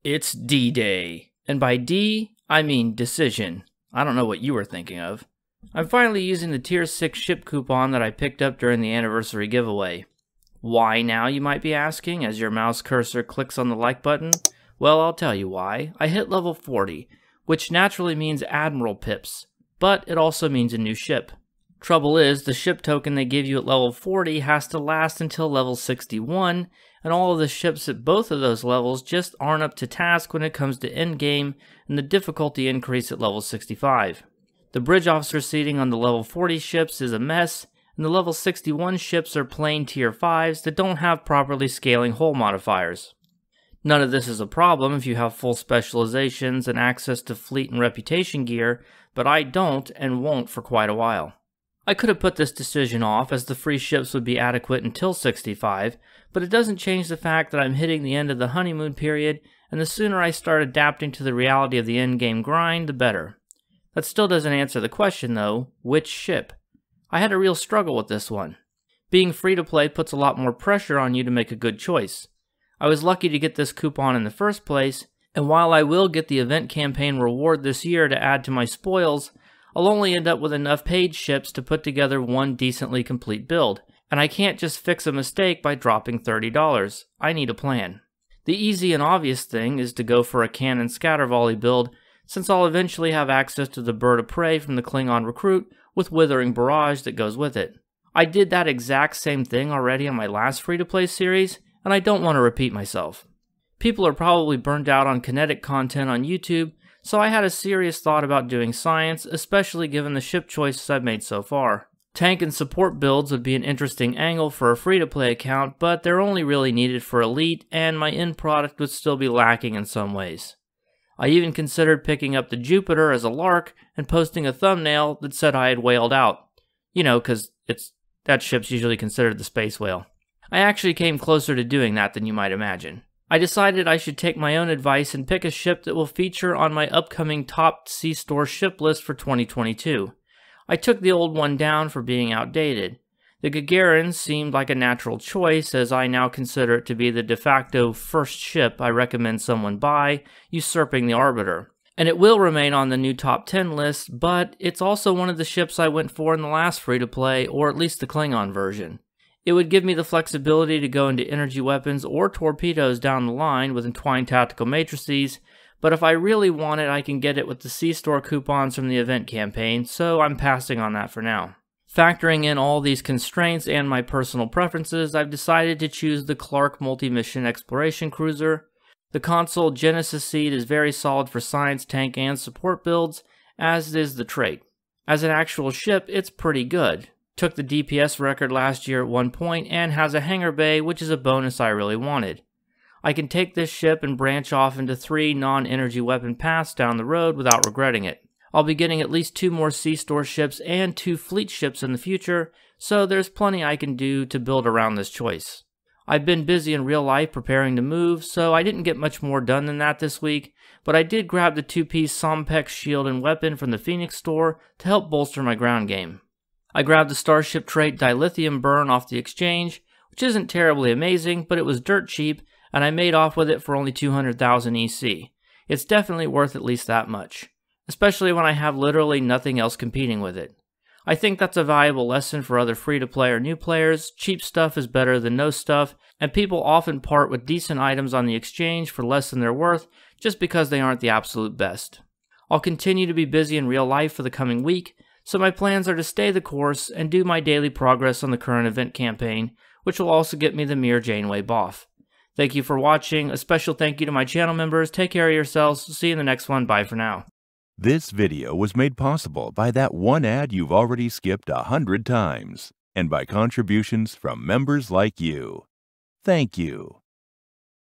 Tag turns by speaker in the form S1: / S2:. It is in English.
S1: It's D-Day, and by D, I mean decision. I don't know what you were thinking of. I'm finally using the Tier 6 ship coupon that I picked up during the anniversary giveaway. Why now, you might be asking, as your mouse cursor clicks on the like button? Well, I'll tell you why. I hit level 40, which naturally means Admiral pips, but it also means a new ship. Trouble is, the ship token they give you at level 40 has to last until level 61, and all of the ships at both of those levels just aren't up to task when it comes to endgame and the difficulty increase at level 65. The bridge officer seating on the level 40 ships is a mess, and the level 61 ships are plain tier 5s that don't have properly scaling hull modifiers. None of this is a problem if you have full specializations and access to fleet and reputation gear, but I don't and won't for quite a while. I could have put this decision off, as the free ships would be adequate until 65, but it doesn't change the fact that I'm hitting the end of the honeymoon period, and the sooner I start adapting to the reality of the endgame grind, the better. That still doesn't answer the question though, which ship? I had a real struggle with this one. Being free-to-play puts a lot more pressure on you to make a good choice. I was lucky to get this coupon in the first place, and while I will get the event campaign reward this year to add to my spoils, I'll only end up with enough paid ships to put together one decently complete build, and I can't just fix a mistake by dropping $30. I need a plan. The easy and obvious thing is to go for a cannon scatter volley build, since I'll eventually have access to the bird of prey from the Klingon recruit with withering barrage that goes with it. I did that exact same thing already on my last free-to-play series, and I don't want to repeat myself. People are probably burned out on kinetic content on YouTube, so I had a serious thought about doing science, especially given the ship choices I've made so far. Tank and support builds would be an interesting angle for a free-to-play account, but they're only really needed for elite, and my end product would still be lacking in some ways. I even considered picking up the Jupiter as a lark and posting a thumbnail that said I had whaled out. You know, because that ship's usually considered the space whale. I actually came closer to doing that than you might imagine. I decided I should take my own advice and pick a ship that will feature on my upcoming top C-Store ship list for 2022. I took the old one down for being outdated. The Gagarin seemed like a natural choice, as I now consider it to be the de facto first ship I recommend someone buy, usurping the Arbiter. And it will remain on the new top 10 list, but it's also one of the ships I went for in the last free-to-play, or at least the Klingon version. It would give me the flexibility to go into energy weapons or torpedoes down the line with entwined tactical matrices, but if I really want it, I can get it with the C-Store coupons from the event campaign, so I'm passing on that for now. Factoring in all these constraints and my personal preferences, I've decided to choose the Clark Multi-Mission Exploration Cruiser. The console Genesis seed is very solid for science, tank, and support builds, as is the trait. As an actual ship, it's pretty good. Took the DPS record last year at one point and has a hangar bay, which is a bonus I really wanted. I can take this ship and branch off into 3 non-energy weapon paths down the road without regretting it. I'll be getting at least 2 more C-Store ships and 2 fleet ships in the future, so there's plenty I can do to build around this choice. I've been busy in real life preparing to move, so I didn't get much more done than that this week, but I did grab the 2-piece Sompex shield and weapon from the Phoenix store to help bolster my ground game. I grabbed the Starship trait Dilithium Burn off the exchange, which isn't terribly amazing, but it was dirt cheap, and I made off with it for only 200,000 EC. It's definitely worth at least that much, especially when I have literally nothing else competing with it. I think that's a valuable lesson for other free-to-play or new players. Cheap stuff is better than no stuff, and people often part with decent items on the exchange for less than they're worth just because they aren't the absolute best. I'll continue to be busy in real life for the coming week, so my plans are to stay the course and do my daily progress on the current event campaign, which will also get me the Mir Janeway buff. Thank you for watching. A special thank you to my channel members. Take care of yourselves. See you in the next one. Bye for now.
S2: This video was made possible by that one ad you've already skipped 100 times, and by contributions from members like you. Thank you.